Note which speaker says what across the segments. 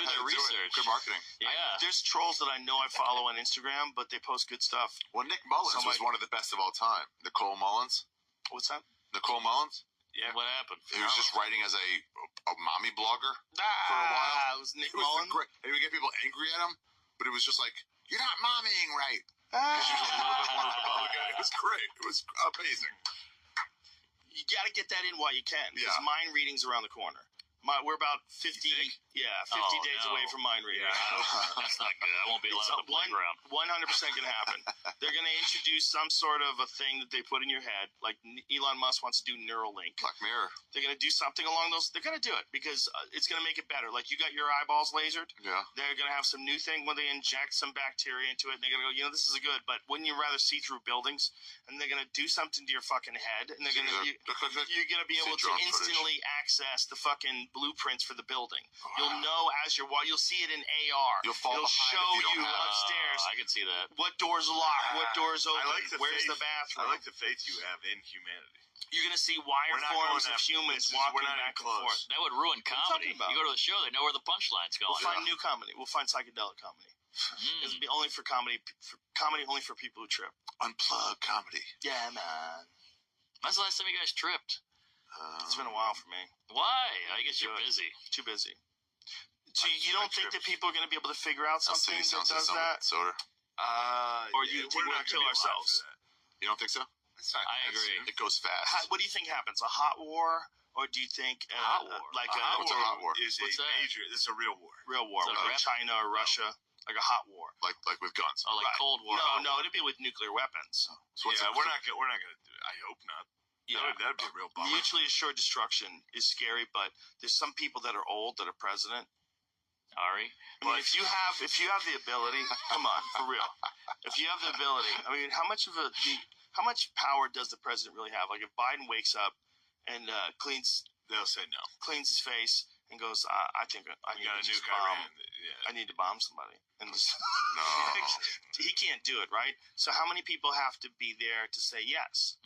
Speaker 1: do their research.
Speaker 2: Good marketing.
Speaker 1: Yeah.
Speaker 3: There's trolls that I know I follow on Instagram, but they post good stuff.
Speaker 2: Well, Nick Mullins was one of the best of all time. Nicole Mullins.
Speaker 3: What's that?
Speaker 2: Nicole Mullins?
Speaker 1: Yeah. What happened?
Speaker 2: He was just writing as a mommy blogger for a while.
Speaker 3: It was Nick Mullins.
Speaker 2: Great. And he would get people angry at him, but it was just like, you're not mommying right. Because she was a little bit more Republican. It was great. It was amazing.
Speaker 3: You got to get that in while you can, because
Speaker 2: Yeah.
Speaker 3: mind reading's around the corner. We're about 50 days away from mind reading.
Speaker 1: Yeah, that's not good. I won't be allowed on the playground.
Speaker 3: 100% going to happen. They're going to introduce some sort of a thing that they put in your head, like Elon Musk wants to do Neuralink.
Speaker 2: Black Mirror.
Speaker 3: They're going to do something along those. They're going to do it because it's going to make it better. Like you got your eyeballs lasered.
Speaker 2: Yeah.
Speaker 3: They're going to have some new thing where they inject some bacteria into it, and they're going to go, this is good, but wouldn't you rather see through buildings? And they're going to do something to your fucking head, and you're going to be able to instantly access the fucking blueprints for the building.
Speaker 2: Wow.
Speaker 3: You'll know as you'll see it in AR.
Speaker 2: You'll fall
Speaker 3: It'll
Speaker 2: behind
Speaker 3: show
Speaker 2: if you don't have
Speaker 3: upstairs.
Speaker 1: I can see that.
Speaker 3: What doors locked? What doors open? Where's the bathroom?
Speaker 4: I like the faith you have in humanity.
Speaker 3: You're going to see wireframes of humans walking back and forth.
Speaker 1: That would ruin comedy. You go to the show, they know where the punchline's going.
Speaker 3: We'll find new comedy. We'll find psychedelic comedy. It'll be only for comedy. Comedy only for people who trip.
Speaker 2: Unplugged comedy.
Speaker 3: Yeah, man.
Speaker 1: When's the last time you guys tripped?
Speaker 3: It's been a while for me.
Speaker 1: Why? I guess you're busy.
Speaker 3: Too busy. So you don't think that people are going to be able to figure out something that does that?
Speaker 2: Soda.
Speaker 3: Or you think we'll kill ourselves?
Speaker 2: You don't think so?
Speaker 1: I agree.
Speaker 2: It goes fast.
Speaker 3: What do you think happens? A hot war? Or do you think
Speaker 1: hot war?
Speaker 2: What's a hot war?
Speaker 4: Is
Speaker 1: What's
Speaker 4: a
Speaker 1: that?
Speaker 4: major. This is a real war.
Speaker 3: Real war, like China or Russia, like a hot war,
Speaker 2: like with guns.
Speaker 1: Oh, like Cold War.
Speaker 3: No, it'd be with nuclear weapons.
Speaker 2: So
Speaker 4: we're not going to do it. I hope not.
Speaker 3: Yeah,
Speaker 4: that'd be a real bummer.
Speaker 3: Mutually assured destruction is scary, but there's some people that are old that are president.
Speaker 1: Ari,
Speaker 3: I mean, if you have the ability, come on, for real. If you have the ability, I mean, how much power does the president really have? Like if Biden wakes up and
Speaker 4: they'll say no.
Speaker 3: Cleans his face and goes, I think I need to just bomb. I need to bomb somebody. And just,
Speaker 2: no,
Speaker 3: he can't do it, right? So how many people have to be there to say yes?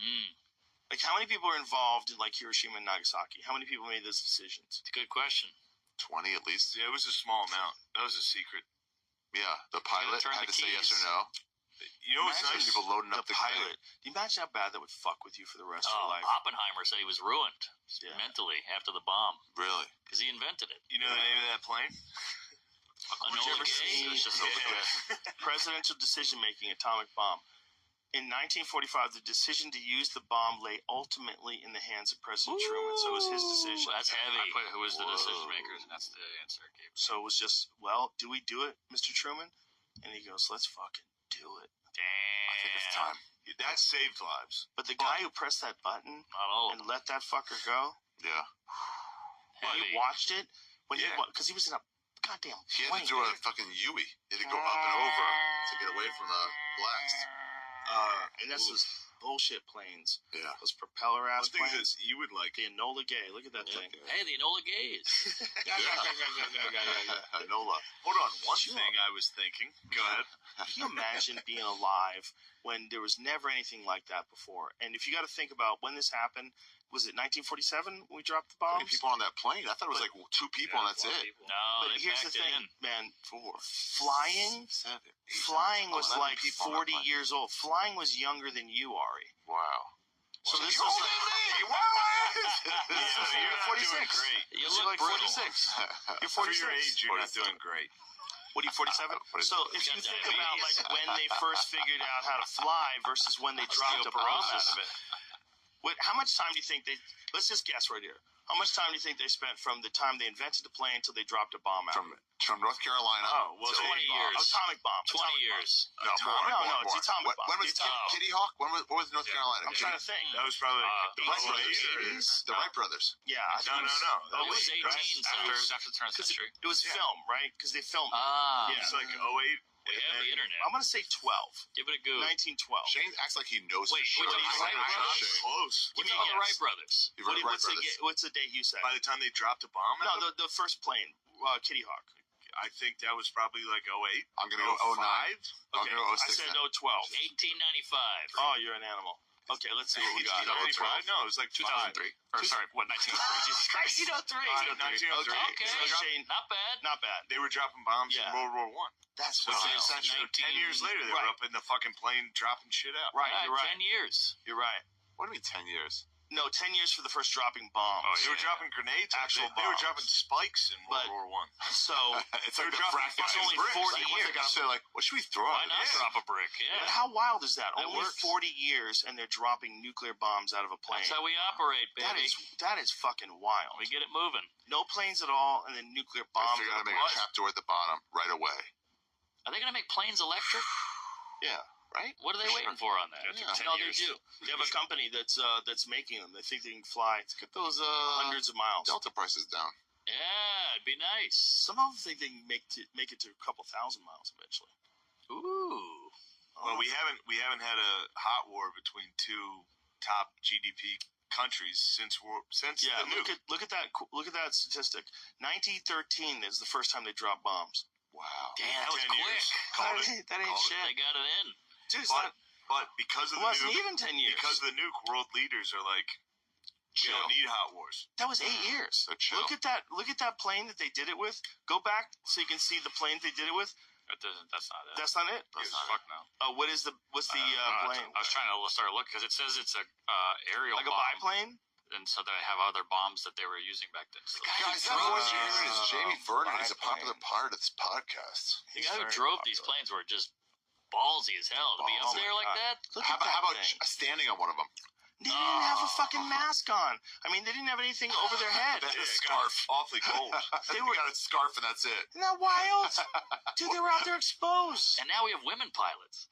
Speaker 3: Like how many people are involved in like Hiroshima and Nagasaki? How many people made those decisions?
Speaker 1: It's a good question.
Speaker 2: 20 at least.
Speaker 4: Yeah, it was a small amount. That was a secret.
Speaker 2: Yeah, the pilot had to say yes or no.
Speaker 4: You know what's nice?
Speaker 2: People loading up the
Speaker 3: pilot. Do you imagine how bad that would fuck with you for the rest of your life?
Speaker 1: Oppenheimer said he was ruined mentally after the bomb.
Speaker 2: Really?
Speaker 1: Because he invented it.
Speaker 4: You know the name of that plane?
Speaker 1: Enola Gay?
Speaker 3: Presidential decision-making atomic bomb. In 1945, the decision to use the bomb lay ultimately in the hands of President Truman. So it was his decision.
Speaker 1: That's heavy. Who was the decision maker? That's the answer I gave.
Speaker 3: So it was just, do we do it, Mr. Truman? And he goes, let's fucking do it.
Speaker 1: Damn.
Speaker 2: I think it's time.
Speaker 4: That saved lives.
Speaker 3: But the guy who pressed that button and let that fucker go.
Speaker 2: Yeah.
Speaker 3: You watched it because he was in a goddamn plane.
Speaker 2: He had to do a fucking Yui. He had to go up and over to get away from the blast.
Speaker 3: And that's those bullshit planes.
Speaker 2: Yeah.
Speaker 3: Those propeller ass planes.
Speaker 4: Is you would like
Speaker 3: the Enola Gay. Look at that thing.
Speaker 1: Hey, the Enola Gays.
Speaker 2: Enola.
Speaker 4: Hold on. One thing I was thinking. Go ahead.
Speaker 3: Can you imagine being alive when there was never anything like that before? And if you got to think about when this happened, was it 1947 when we dropped the bombs?
Speaker 2: People on that plane. I thought it was like 2 people and that's it.
Speaker 1: No,
Speaker 3: but here's the thing, man.
Speaker 2: 4,
Speaker 3: flying was like 40 years old. Flying was younger than you, Ari.
Speaker 2: Wow.
Speaker 3: So this
Speaker 2: you're
Speaker 3: was
Speaker 2: older than me.
Speaker 3: You're 46.
Speaker 4: Great.
Speaker 3: You look like 46. You're 46.
Speaker 4: For your age, you're not doing great.
Speaker 3: What are you, 47? So if you think about like when they first figured out how to fly versus when they dropped a bomb out of it. How much time do you think let's just guess right here. How much time do you think they spent from the time they invented the plane until they dropped a bomb out of it?
Speaker 2: From North Carolina.
Speaker 1: 20 years.
Speaker 3: Atomic bomb.
Speaker 1: 20 years.
Speaker 2: No,
Speaker 3: it's atomic bomb.
Speaker 2: When was Kitty Hawk? What was North Carolina?
Speaker 3: I'm trying to think.
Speaker 4: That was probably
Speaker 2: the Wright brothers. The Wright brothers.
Speaker 3: Yeah.
Speaker 4: No.
Speaker 1: It was 18 after the turn of the century.
Speaker 3: It was film, right? Because they filmed it.
Speaker 1: Yeah.
Speaker 4: It's like 08.
Speaker 1: We have the internet.
Speaker 3: I'm going to say 12.
Speaker 1: Give it a go.
Speaker 3: 1912.
Speaker 2: Shane acts like he knows.
Speaker 1: Wait,
Speaker 2: shit.
Speaker 1: what did you say?
Speaker 4: Close.
Speaker 1: Give me the Wright brothers.
Speaker 3: What's the date you said?
Speaker 4: By the time they dropped a bomb?
Speaker 3: No, the first plane, Kitty Hawk.
Speaker 4: I think that was probably like 08.
Speaker 2: I'm going to go 09.
Speaker 3: Okay,
Speaker 2: I'm going to go 06.
Speaker 3: I said 012.
Speaker 1: 1895.
Speaker 3: Oh, you're an animal. Okay, let's see what we got.
Speaker 4: 1995? No, it was like
Speaker 1: 2003. Or sorry, what, 1903? Jesus Christ.
Speaker 3: 1903.
Speaker 4: 1903.
Speaker 5: Okay,
Speaker 3: So Shane,
Speaker 5: not bad.
Speaker 3: not bad.
Speaker 4: They were dropping bombs
Speaker 3: Yeah.
Speaker 4: in World War One.
Speaker 3: That's
Speaker 4: So
Speaker 3: wild.
Speaker 4: essentially, 10 years later, they were
Speaker 3: Right.
Speaker 4: up in the fucking plane dropping shit out.
Speaker 3: Right,
Speaker 5: Yeah,
Speaker 3: you're right.
Speaker 5: 10 years.
Speaker 3: You're right.
Speaker 2: What do you mean 10 years?
Speaker 3: No, 10 years for the first dropping bombs.
Speaker 1: Oh,
Speaker 4: They were dropping grenades.
Speaker 3: Actual
Speaker 4: They were
Speaker 3: bombs.
Speaker 4: dropping spikes in
Speaker 3: But-
Speaker 4: World War One.
Speaker 3: So,
Speaker 2: It's
Speaker 4: They're
Speaker 2: like the
Speaker 4: dropping
Speaker 2: frat
Speaker 3: it's
Speaker 2: guys.
Speaker 3: only
Speaker 2: Bricks.
Speaker 3: 40
Speaker 2: Like, once they got up
Speaker 3: years.
Speaker 2: there, like, what should we throw?
Speaker 5: Why
Speaker 2: at
Speaker 5: not
Speaker 2: this?
Speaker 5: drop a brick?
Speaker 3: but
Speaker 5: Yeah.
Speaker 3: how wild is that?
Speaker 5: That
Speaker 3: Only
Speaker 5: works.
Speaker 3: 40 years and they're dropping nuclear bombs out of a plane.
Speaker 5: That's how we operate, baby.
Speaker 3: That is fucking wild.
Speaker 5: We get it moving.
Speaker 3: No planes at all, and then nuclear
Speaker 2: I
Speaker 3: bombs.
Speaker 2: figured I'd make
Speaker 3: What?
Speaker 2: a trapdoor at the bottom right away.
Speaker 5: Are they going to make planes electric?
Speaker 2: Yeah, right?
Speaker 5: What are they waiting for on that?
Speaker 1: Yeah, it took
Speaker 3: Yeah.
Speaker 1: 10
Speaker 5: No,
Speaker 1: years.
Speaker 5: they do.
Speaker 3: They have a company that's making them. They think they can fly
Speaker 2: Get those
Speaker 3: hundreds of miles.
Speaker 2: Delta prices down.
Speaker 5: Yeah, it'd be nice.
Speaker 3: Some of them think they can make it to a couple thousand miles eventually.
Speaker 5: Ooh.
Speaker 4: Well, we haven't had a hot war between two top GDP countries since
Speaker 3: Yeah,
Speaker 4: the nuke.
Speaker 3: look at that statistic. 1913 is the first time they dropped bombs.
Speaker 2: Wow.
Speaker 5: Damn, that was
Speaker 4: 10 years.
Speaker 5: quick.
Speaker 4: Called
Speaker 3: That
Speaker 4: it.
Speaker 3: ain't
Speaker 4: Called it.
Speaker 5: They
Speaker 3: shit.
Speaker 5: got it in.
Speaker 3: Dude, it's
Speaker 4: But
Speaker 3: not,
Speaker 4: but because of
Speaker 3: it
Speaker 4: the
Speaker 3: wasn't
Speaker 4: nuke,
Speaker 3: even 10 years.
Speaker 4: because of the nuke, world leaders are like, we
Speaker 2: Chill.
Speaker 4: don't need hot wars.
Speaker 3: That was 8 years.
Speaker 2: So chill.
Speaker 3: Look at that plane that they did it with. Go back so you can see the plane they did it with.
Speaker 1: That's not it.
Speaker 3: That's not it.
Speaker 1: That's fuck no.
Speaker 3: What's the plane?
Speaker 1: I was trying to start looking because it says it's a aerial
Speaker 3: Like a
Speaker 1: bomb,
Speaker 3: biplane?
Speaker 1: and so they have other bombs that they were using back then. So
Speaker 2: Guys, that voice you're hearing is Jamie Vernon. He's a popular part of this podcast.
Speaker 5: The guy who
Speaker 3: very
Speaker 5: drove these
Speaker 3: popular.
Speaker 5: planes were just ballsy as hell to be
Speaker 3: Oh
Speaker 5: up
Speaker 3: my
Speaker 5: there like
Speaker 3: God.
Speaker 5: that.
Speaker 3: Look
Speaker 2: How
Speaker 3: at
Speaker 2: about,
Speaker 3: that
Speaker 2: how about
Speaker 3: thing.
Speaker 2: standing on one of them?
Speaker 3: They didn't have a fucking mask on. I mean, they didn't have anything over their head.
Speaker 2: That's
Speaker 4: Yeah,
Speaker 2: a
Speaker 4: it
Speaker 2: scarf.
Speaker 4: got awfully cold.
Speaker 3: They
Speaker 2: They
Speaker 3: were-
Speaker 2: got a scarf and that's it.
Speaker 3: Isn't that wild? Dude, they were out there exposed.
Speaker 5: And now we have women pilots.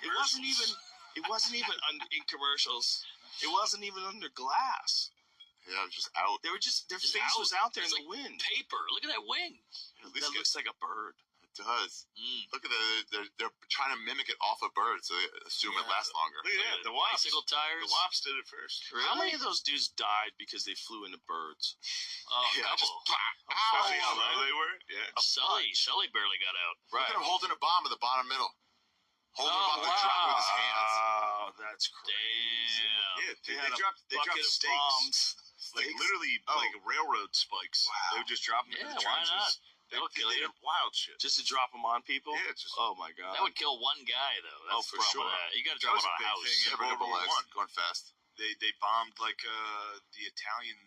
Speaker 3: It wasn't even in commercials. It wasn't even under glass.
Speaker 2: Yeah, just out.
Speaker 3: They were just their
Speaker 5: Just
Speaker 3: face
Speaker 5: out.
Speaker 3: was out there in
Speaker 5: It's
Speaker 3: the
Speaker 5: like
Speaker 3: wind.
Speaker 5: Paper. Look at that wing.
Speaker 2: At least
Speaker 3: That looks like a bird.
Speaker 2: it does.
Speaker 5: Mm.
Speaker 2: Look at they're trying to mimic it off a bird, so they assume it
Speaker 3: Yeah.
Speaker 2: lasts longer.
Speaker 4: Look at that. The Wops.
Speaker 5: Bicycle tires.
Speaker 4: The Wops did it first.
Speaker 3: How many of those dudes died because they flew into birds?
Speaker 5: Oh,
Speaker 2: Yeah,
Speaker 5: couple.
Speaker 2: just
Speaker 4: See how low they were? Yeah.
Speaker 5: Sully barely got out.
Speaker 2: Look at him holding a bomb in the bottom middle. Holding
Speaker 5: Oh,
Speaker 2: a bomb to drop with his hands.
Speaker 3: Oh, that's crazy.
Speaker 5: Damn.
Speaker 4: Yeah,
Speaker 3: They
Speaker 4: dude,
Speaker 3: had
Speaker 4: they
Speaker 3: a
Speaker 4: dropped
Speaker 3: bucket of
Speaker 4: stakes.
Speaker 3: bombs.
Speaker 4: Like
Speaker 2: Stakes?
Speaker 4: literally
Speaker 2: Oh.
Speaker 4: like railroad spikes.
Speaker 2: Wow.
Speaker 4: They would just drop them
Speaker 5: Yeah,
Speaker 4: in the
Speaker 5: why
Speaker 4: trenches.
Speaker 5: not?
Speaker 4: They,
Speaker 5: That'll kill
Speaker 4: they
Speaker 5: you.
Speaker 4: did wild shit.
Speaker 3: Just to drop them on people?
Speaker 4: Yeah, it's just
Speaker 3: Oh my god.
Speaker 5: That would kill one guy, though. That's
Speaker 3: Oh,
Speaker 5: the
Speaker 3: for
Speaker 5: problem
Speaker 3: sure.
Speaker 5: with that. You got to
Speaker 4: That
Speaker 5: drop
Speaker 4: was
Speaker 5: it
Speaker 4: a
Speaker 5: on a
Speaker 4: big
Speaker 5: house.
Speaker 4: thing.
Speaker 2: Yeah,
Speaker 4: World
Speaker 2: but double
Speaker 4: War
Speaker 2: legs,
Speaker 4: One.
Speaker 2: going fast.
Speaker 4: They bombed like the Italian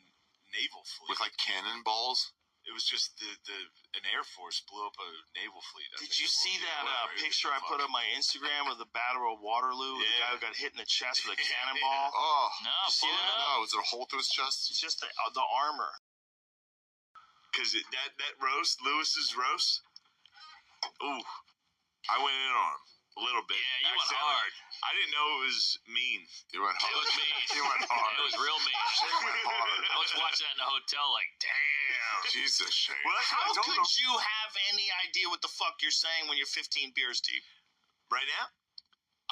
Speaker 4: naval fleet.
Speaker 2: With like cannonballs.
Speaker 4: It was just an air force blew up a naval fleet. I
Speaker 3: Did
Speaker 4: think
Speaker 3: you
Speaker 4: it was.
Speaker 3: see that
Speaker 4: Whatever,
Speaker 3: picture I put on my Instagram of the Battle of Waterloo? The
Speaker 4: Yeah.
Speaker 3: guy who got hit in the chest with a cannonball?
Speaker 2: Oh.
Speaker 5: No,
Speaker 3: see
Speaker 5: pull it
Speaker 3: that?
Speaker 5: up.
Speaker 2: No, was there a hole through his chest?
Speaker 3: It's just the armor.
Speaker 4: Because that roast, Lewis's roast. Ooh, I went in on him a little bit.
Speaker 5: Yeah, you went
Speaker 4: Accidentally.
Speaker 5: hard.
Speaker 4: I didn't know it was mean.
Speaker 2: You went
Speaker 5: It
Speaker 2: hard.
Speaker 5: was mean.
Speaker 2: You went hard.
Speaker 5: It was real mean.
Speaker 2: Shane went hard.
Speaker 5: I was watching that in the hotel like, damn.
Speaker 2: Jesus, Shane.
Speaker 4: Well, that's what
Speaker 3: How
Speaker 4: I told
Speaker 3: could
Speaker 4: him.
Speaker 3: you have any idea what the fuck you're saying when you're 15 beers deep?
Speaker 4: Right now,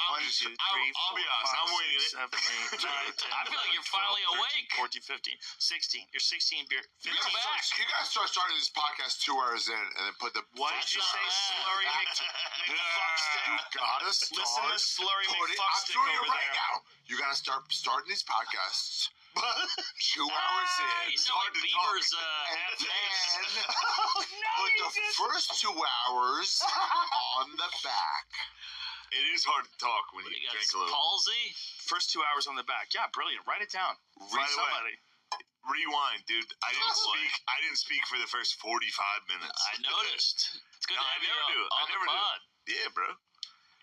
Speaker 3: One,
Speaker 4: just-
Speaker 3: two,
Speaker 4: I'll-
Speaker 3: three,
Speaker 4: I'll be
Speaker 3: four,
Speaker 4: honest,
Speaker 3: five,
Speaker 4: I'm winging
Speaker 3: six,
Speaker 4: it.
Speaker 3: 7, 8, 9, 10,
Speaker 5: I feel like you're
Speaker 3: 11,
Speaker 5: finally
Speaker 3: 12, 13,
Speaker 5: awake.
Speaker 3: 14, 15, 16. You're 16 beer. 15.
Speaker 2: You gotta start starting this podcast 2 hours in and then put the.
Speaker 3: What did you say, slurry McFuckstick?
Speaker 2: You gotta
Speaker 3: Listen
Speaker 2: start.
Speaker 3: to slurry
Speaker 2: putting- I'm
Speaker 3: McFuckstick
Speaker 2: doing it
Speaker 3: over
Speaker 2: right
Speaker 3: there.
Speaker 2: now. You gotta start starting these podcasts 2 hours
Speaker 5: Ah,
Speaker 2: in.
Speaker 5: you sound like Bieber's
Speaker 2: And
Speaker 5: half-face.
Speaker 2: then
Speaker 3: Oh, no,
Speaker 2: put
Speaker 3: you
Speaker 2: the
Speaker 3: didn't.
Speaker 2: first 2 hours on the back.
Speaker 4: it is hard to talk when you
Speaker 5: You got
Speaker 4: drink a little.
Speaker 5: palsy.
Speaker 3: First 2 hours on the back. Yeah, brilliant. Write it down.
Speaker 4: By
Speaker 3: Find
Speaker 4: the way,
Speaker 3: somebody.
Speaker 4: Rewind, dude. I didn't
Speaker 5: Oh, boy.
Speaker 4: speak. I didn't speak for the first 45 minutes.
Speaker 5: I noticed. It's good
Speaker 4: No,
Speaker 5: to
Speaker 4: I
Speaker 5: have you
Speaker 4: never do it. I
Speaker 5: on the
Speaker 4: never do it.
Speaker 5: pod.
Speaker 4: Yeah, bro. It's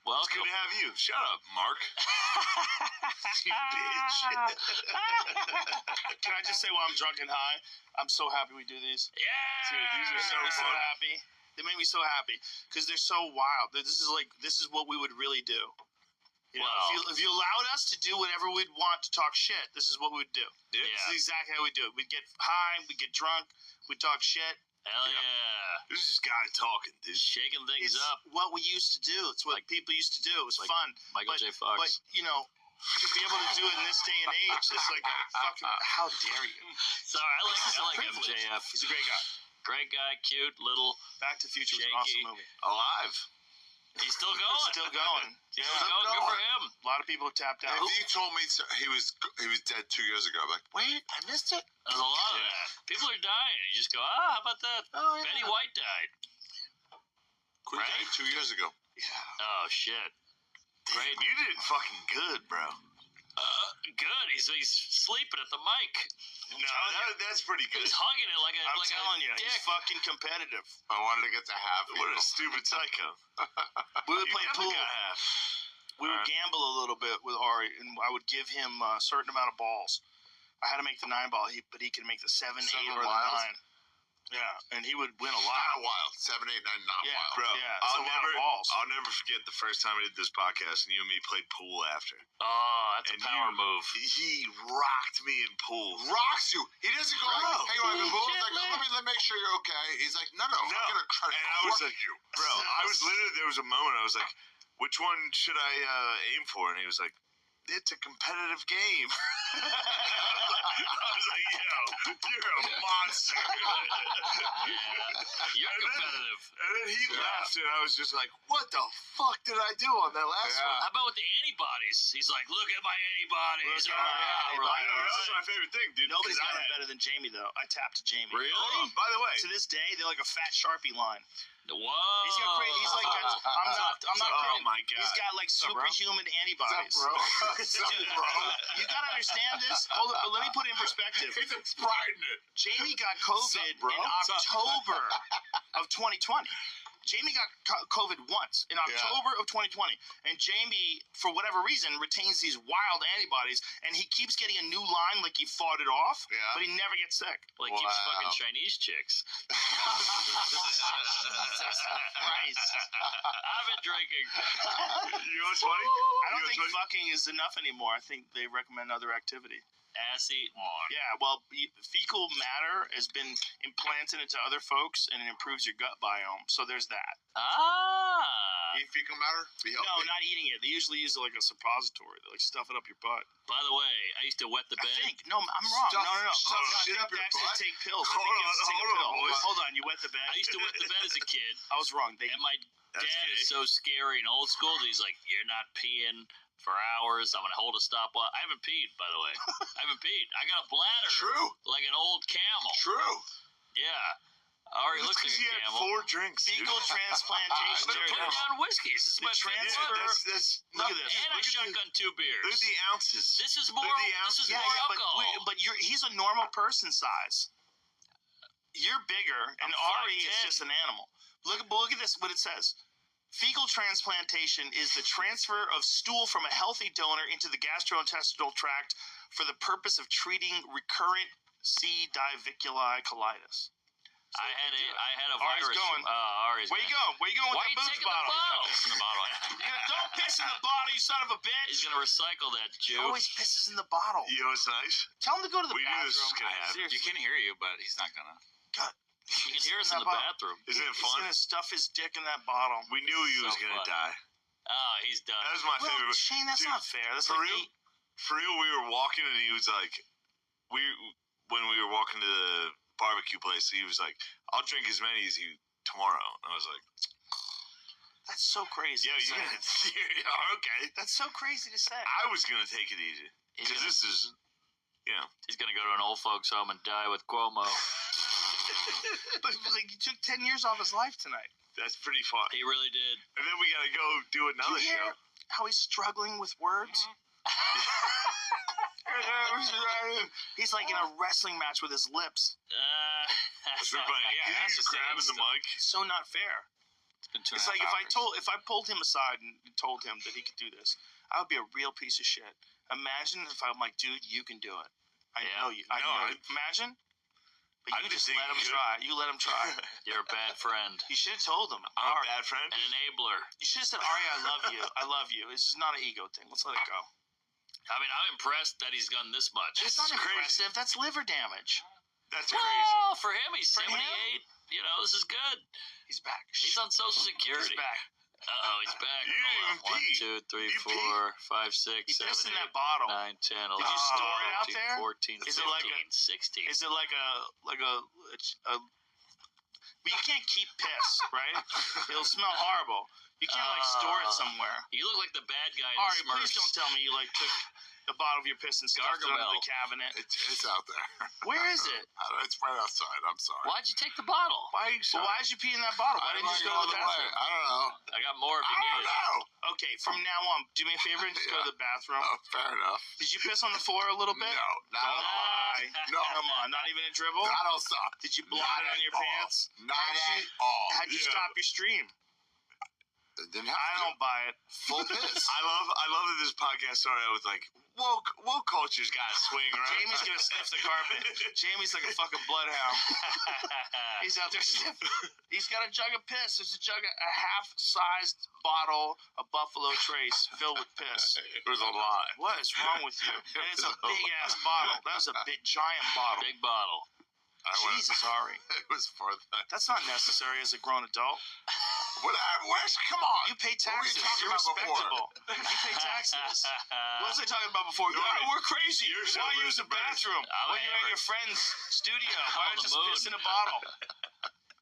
Speaker 5: Welcome.
Speaker 4: good to have you. Shut up, Mark. You bitch.
Speaker 3: Can I just say while I'm drunk and high, I'm so happy we do these.
Speaker 5: Yeah.
Speaker 3: Dude, these are
Speaker 4: so
Speaker 3: so
Speaker 4: fun.
Speaker 3: happy. They make me so happy because they're so wild. This is what we would really do. You know,
Speaker 5: Wow.
Speaker 3: if you allowed us to do whatever we'd want to talk shit, this is what we'd do.
Speaker 4: Yeah.
Speaker 3: This is exactly how we do it. We'd get high, we'd get drunk, we'd talk shit.
Speaker 5: Hell yeah.
Speaker 4: This is guy talking, dude.
Speaker 5: Shaking things
Speaker 3: It's
Speaker 5: up.
Speaker 3: what we used to do. It's what people used to do. It was
Speaker 5: like
Speaker 3: fun.
Speaker 5: Michael
Speaker 3: but,
Speaker 5: J. Fox.
Speaker 3: But, you know, to be able to do it in this day and age, it's like, fucking, how dare you?
Speaker 5: Sorry, I
Speaker 3: This is a
Speaker 5: like
Speaker 3: privilege.
Speaker 5: MJF.
Speaker 3: He's a great guy.
Speaker 5: Great guy, cute, little.
Speaker 3: Back to the Future was an
Speaker 5: Shaky.
Speaker 3: awesome movie.
Speaker 4: Alive.
Speaker 5: He's still going.
Speaker 3: Still going. Yeah.
Speaker 5: Still going. Good for him.
Speaker 3: A lot of people tapped out.
Speaker 2: If you told me he was dead 2 years ago, I'm like, wait, I missed it.
Speaker 5: There's a lot of that. People are dying. You just go, how about that?
Speaker 3: Oh, yeah.
Speaker 5: Betty White died.
Speaker 2: Queen died 2 years ago.
Speaker 5: Oh, shit.
Speaker 4: Great. You did fucking good, bro.
Speaker 5: Good. He's sleeping at the mic.
Speaker 4: No, that's pretty good.
Speaker 5: He's hugging it like a
Speaker 3: I'm
Speaker 5: like
Speaker 3: telling
Speaker 5: a
Speaker 3: you,
Speaker 5: dick.
Speaker 3: he's fucking competitive.
Speaker 2: I wanted to get to half.
Speaker 4: What a stupid psycho.
Speaker 3: We would
Speaker 4: You
Speaker 3: play
Speaker 4: never
Speaker 3: pool.
Speaker 4: got half.
Speaker 3: We would gamble a little bit with Ari, and I would give him a certain amount of balls. I had to make the 9 ball, but he could make the 7, 8, or the 9.
Speaker 2: wilds?
Speaker 3: Yeah, and he would win a lot.
Speaker 2: Not wild. 7, 8, 9, not
Speaker 3: Yeah,
Speaker 2: wild.
Speaker 4: Bro,
Speaker 3: Yeah, it's a lot of balls.
Speaker 4: I'll never forget the first time I did this podcast and you and me played pool after.
Speaker 5: Oh, that's
Speaker 4: And
Speaker 5: a power move.
Speaker 4: He rocked me in pool.
Speaker 2: Rocks you. He doesn't go like,
Speaker 4: Bro.
Speaker 2: hey, you want to go? He's
Speaker 5: Shit,
Speaker 2: like,
Speaker 5: man.
Speaker 2: let me make sure you're okay. He's like, no,
Speaker 4: No.
Speaker 2: I'm gonna try to
Speaker 4: And I was
Speaker 2: crush
Speaker 4: like,
Speaker 2: you.
Speaker 4: Bro, I was literally, there was a moment I was like, which one should I aim for? And he was like, it's a competitive game. I was like, yo, you're a monster.
Speaker 5: You're competitive.
Speaker 4: And then he laughed, and I was just like, what the fuck did I do on that last
Speaker 2: Yeah.
Speaker 4: one?
Speaker 5: How about with the antibodies? He's like, look at my antibodies.
Speaker 3: Look at my
Speaker 5: We're like,
Speaker 4: I know, that was my favorite thing, dude.
Speaker 3: Nobody's
Speaker 4: 'cause
Speaker 3: got
Speaker 4: I
Speaker 3: him
Speaker 4: had-
Speaker 3: better than Jamie, though. I tapped to Jamie.
Speaker 5: Really?
Speaker 4: Hold on, by the way,
Speaker 3: To this day, they're like a fat Sharpie line.
Speaker 5: Whoa.
Speaker 3: He's got crazy. He's like, I'm not
Speaker 4: Oh
Speaker 3: kidding.
Speaker 4: my God.
Speaker 3: He's got like
Speaker 2: up, bro?
Speaker 3: superhuman antibodies.
Speaker 2: What's up, bro? What's up,
Speaker 3: Dude,
Speaker 2: bro?
Speaker 3: you gotta understand this. Hold up, but let me put it in perspective.
Speaker 2: He's exploding it.
Speaker 3: Jamie got COVID
Speaker 2: bro?
Speaker 3: in
Speaker 2: What's up?
Speaker 3: October of 2020. Jamie got COVID once in October of 2020, and Jamie, for whatever reason, retains these wild antibodies, and he keeps getting a new line like he fought it off,
Speaker 2: Yeah.
Speaker 3: but he never gets sick.
Speaker 5: Like, keeps
Speaker 2: Wow.
Speaker 5: fucking Chinese chicks.
Speaker 3: Christ.
Speaker 5: I've been drinking.
Speaker 4: You know what's funny?
Speaker 3: I don't think fucking is enough anymore. I think they recommend other activity.
Speaker 5: Ass eating.
Speaker 3: Yeah, well, fecal matter has been implanted into other folks, and it improves your gut biome. So there's that.
Speaker 5: Ah.
Speaker 2: Eat fecal matter? Be
Speaker 3: No,
Speaker 2: healthy.
Speaker 3: not eating it. They usually use it like a suppository. They like stuff it up your butt.
Speaker 5: By the way, I used to wet the
Speaker 3: I
Speaker 5: bed.
Speaker 3: think. No, I'm wrong.
Speaker 2: Stuff-
Speaker 3: No.
Speaker 2: stuff
Speaker 3: I
Speaker 2: shit
Speaker 3: think
Speaker 2: up
Speaker 3: they
Speaker 2: your
Speaker 3: actually
Speaker 2: butt?
Speaker 3: take pills. I
Speaker 4: Hold
Speaker 3: think you have to
Speaker 4: on,
Speaker 3: take a
Speaker 4: hold on,
Speaker 3: pill.
Speaker 4: boys.
Speaker 3: Hold on, you wet the bed?
Speaker 5: I used to wet the bed as a kid,
Speaker 3: I was wrong. They
Speaker 5: and my
Speaker 4: That's
Speaker 5: dad
Speaker 4: gay.
Speaker 5: is so scary and old school that he's like, "You're not peeing for hours. I'm gonna hold a stopwatch." I haven't peed, by the way. I haven't peed. I got a bladder
Speaker 2: True.
Speaker 5: like an old camel.
Speaker 2: True.
Speaker 5: Yeah. Already
Speaker 4: That's
Speaker 5: looks like
Speaker 4: because
Speaker 5: a
Speaker 4: he had
Speaker 5: camel.
Speaker 4: 4 drinks. dude.
Speaker 3: fecal transplantation.
Speaker 5: But put down whiskeys. This is my
Speaker 3: transfer-
Speaker 5: favorite.
Speaker 4: That's
Speaker 3: Look at this.
Speaker 5: And I shotgun 2 beers.
Speaker 4: Look at the ounces.
Speaker 5: This is more.
Speaker 4: Look at the
Speaker 5: This is
Speaker 4: ounces.
Speaker 3: Yeah,
Speaker 5: more
Speaker 3: yeah,
Speaker 5: alcohol.
Speaker 3: but he's a normal person size. You're bigger, and
Speaker 5: I'm
Speaker 3: Ari is
Speaker 5: 5'10".
Speaker 3: just an animal. Look at this. What it says: fecal transplantation is the transfer of stool from a healthy donor into the gastrointestinal tract for the purpose of treating recurrent C. difficuli colitis.
Speaker 5: I had a
Speaker 3: Ari's
Speaker 5: virus.
Speaker 3: going.
Speaker 5: Ari's
Speaker 3: Where you going? Where you going with
Speaker 5: Why are
Speaker 3: that
Speaker 5: you
Speaker 3: booze
Speaker 5: taking
Speaker 3: bottle?
Speaker 5: the bottle? Piss in the bottle.
Speaker 3: Don't piss in the bottle, you son of a bitch!
Speaker 5: He's gonna recycle that,
Speaker 3: He
Speaker 5: Jew.
Speaker 3: always pisses in the bottle.
Speaker 4: You know what's nice?
Speaker 3: Tell him to go to the
Speaker 4: We knew
Speaker 3: bathroom.
Speaker 4: this was gonna happen.
Speaker 3: Seriously.
Speaker 1: You can hear you, but he's not gonna.
Speaker 3: God,
Speaker 5: You can hear us
Speaker 3: in
Speaker 5: in the bathroom.
Speaker 4: Isn't it
Speaker 3: He's
Speaker 4: fun?
Speaker 3: gonna stuff his dick in that bottle.
Speaker 4: We knew he was
Speaker 5: So
Speaker 4: gonna
Speaker 5: fun.
Speaker 4: die.
Speaker 5: Oh, he's done.
Speaker 4: That was my
Speaker 3: Well,
Speaker 4: favorite.
Speaker 3: Shane, that's
Speaker 4: Dude,
Speaker 3: not fair. That's
Speaker 4: for
Speaker 3: like
Speaker 4: real? For real, we were walking and he was like, when we were walking to the barbecue place, he was like, "I'll drink as many as you tomorrow." And I was like,
Speaker 3: that's so crazy.
Speaker 4: "Yeah,
Speaker 3: to
Speaker 4: you're
Speaker 3: say.
Speaker 4: gonna, yeah, okay."
Speaker 3: That's so crazy to say.
Speaker 4: I was gonna take it easy
Speaker 5: He's
Speaker 4: because
Speaker 5: gonna,
Speaker 4: this is, you know,
Speaker 5: he's gonna go to an old folks home and die with Cuomo.
Speaker 3: but like, you took 10 years off his life tonight.
Speaker 4: that's pretty fun.
Speaker 5: He really did.
Speaker 4: And then we gotta go do
Speaker 3: Do
Speaker 4: another
Speaker 3: you hear
Speaker 4: show.
Speaker 3: how he's struggling with words? He's like in a wrestling match with his lips.
Speaker 4: It's so funny.
Speaker 5: Yeah,
Speaker 4: He's grabbing the mic.
Speaker 3: So not fair.
Speaker 5: It's been 2.5
Speaker 3: It's like
Speaker 5: hours.
Speaker 3: if I pulled him aside and told him that he could do this, I would be a real piece of shit. Imagine if I'm like, dude, you can do it. I
Speaker 5: Yeah.
Speaker 3: know you. I
Speaker 4: No,
Speaker 3: know.
Speaker 4: I-
Speaker 3: Imagine. But
Speaker 4: I
Speaker 3: you
Speaker 4: just
Speaker 3: just
Speaker 4: think
Speaker 3: let him
Speaker 4: you-
Speaker 3: try. You let him try.
Speaker 5: You're a bad friend.
Speaker 3: You should have told him.
Speaker 4: I'm a
Speaker 3: Ari,
Speaker 4: bad friend.
Speaker 5: An enabler.
Speaker 3: you should have said, Ari, I love you. I love you. This is not an ego thing. Let's let it go.
Speaker 5: I mean, I'm impressed that he's done this much.
Speaker 3: It's not
Speaker 4: That's crazy.
Speaker 3: impressive. That's liver damage.
Speaker 4: That's crazy.
Speaker 5: Well, for him, he's
Speaker 3: For him?
Speaker 5: 78. You know, this is good.
Speaker 3: He's back.
Speaker 5: He's on Social Security.
Speaker 3: He's back.
Speaker 5: Uh-oh, he's back.
Speaker 4: You didn't
Speaker 5: Hold on.
Speaker 4: even
Speaker 5: 1,
Speaker 4: pee.
Speaker 5: 2, 3,
Speaker 4: You
Speaker 5: 4, 5, 6,
Speaker 3: He
Speaker 5: 7,
Speaker 3: pissed in
Speaker 5: 8,
Speaker 3: that bottle.
Speaker 5: 9, 10, 11,
Speaker 3: Did you store it out
Speaker 5: 13,
Speaker 3: there?
Speaker 5: 14,
Speaker 3: Is
Speaker 5: 15,
Speaker 3: it like a-
Speaker 5: 16.
Speaker 3: Is it like a but you can't keep piss, right? It'll smell horrible. You can't like store it somewhere.
Speaker 5: You look like the bad guy in
Speaker 3: Ari,
Speaker 5: Smurfs.
Speaker 3: please don't tell me you like took a bottle of your piss and stuffed it under
Speaker 5: Gargamel.
Speaker 3: the cabinet.
Speaker 2: It's out there.
Speaker 3: Where is it?
Speaker 2: It's right outside. I'm sorry.
Speaker 5: Why'd you take the bottle?
Speaker 4: Why are you
Speaker 3: Well, why did you pee in that bottle? Why didn't you just go to the bathroom?
Speaker 2: I don't know.
Speaker 5: I got more if
Speaker 2: I
Speaker 5: you
Speaker 2: don't
Speaker 5: need it.
Speaker 2: know.
Speaker 3: Okay, from now on, do me a favor and just go to the bathroom.
Speaker 2: Oh, fair enough.
Speaker 3: Did you piss on the floor a little bit?
Speaker 2: No, not
Speaker 3: Don't
Speaker 2: at all.
Speaker 3: lie.
Speaker 2: No.
Speaker 3: Come on, not even a dribble?
Speaker 2: I don't stop.
Speaker 3: Did you blot
Speaker 2: Not
Speaker 3: it on
Speaker 2: at
Speaker 3: your
Speaker 2: all.
Speaker 3: pants?
Speaker 2: Not
Speaker 3: How'd
Speaker 2: at all.
Speaker 3: How'd you
Speaker 4: Yeah.
Speaker 3: stop your stream?
Speaker 2: Didn't have
Speaker 3: I
Speaker 2: to.
Speaker 3: don't buy it.
Speaker 2: Full piss.
Speaker 4: I love that this podcast started out with like woke culture's got to swing, right?
Speaker 3: Jamie's gonna sniff the carpet. Jamie's like a fucking bloodhound. He's out there sniffing. He's got a jug of piss. There's a half-sized bottle of Buffalo Trace filled with piss.
Speaker 4: It was a lot.
Speaker 3: What is wrong with you? And it's a big-ass bottle. That was a big, giant bottle.
Speaker 5: Big bottle.
Speaker 3: Jesus, Ari.
Speaker 2: It was for that.
Speaker 3: That's not necessary as a grown adult.
Speaker 2: Come on.
Speaker 3: You pay
Speaker 2: What were you
Speaker 3: taxes.
Speaker 2: talking
Speaker 3: You're
Speaker 2: about before?
Speaker 3: respectable. You pay taxes. What was I talking about before?
Speaker 4: You're
Speaker 3: Yeah,
Speaker 4: right.
Speaker 3: we're crazy.
Speaker 4: You're
Speaker 3: Why
Speaker 4: so
Speaker 3: use the
Speaker 4: embarrassed.
Speaker 3: bathroom?
Speaker 5: I'm
Speaker 3: When you're at
Speaker 5: hammered.
Speaker 3: your friend's studio, why
Speaker 5: On the
Speaker 3: just
Speaker 5: moon.
Speaker 3: piss in a bottle?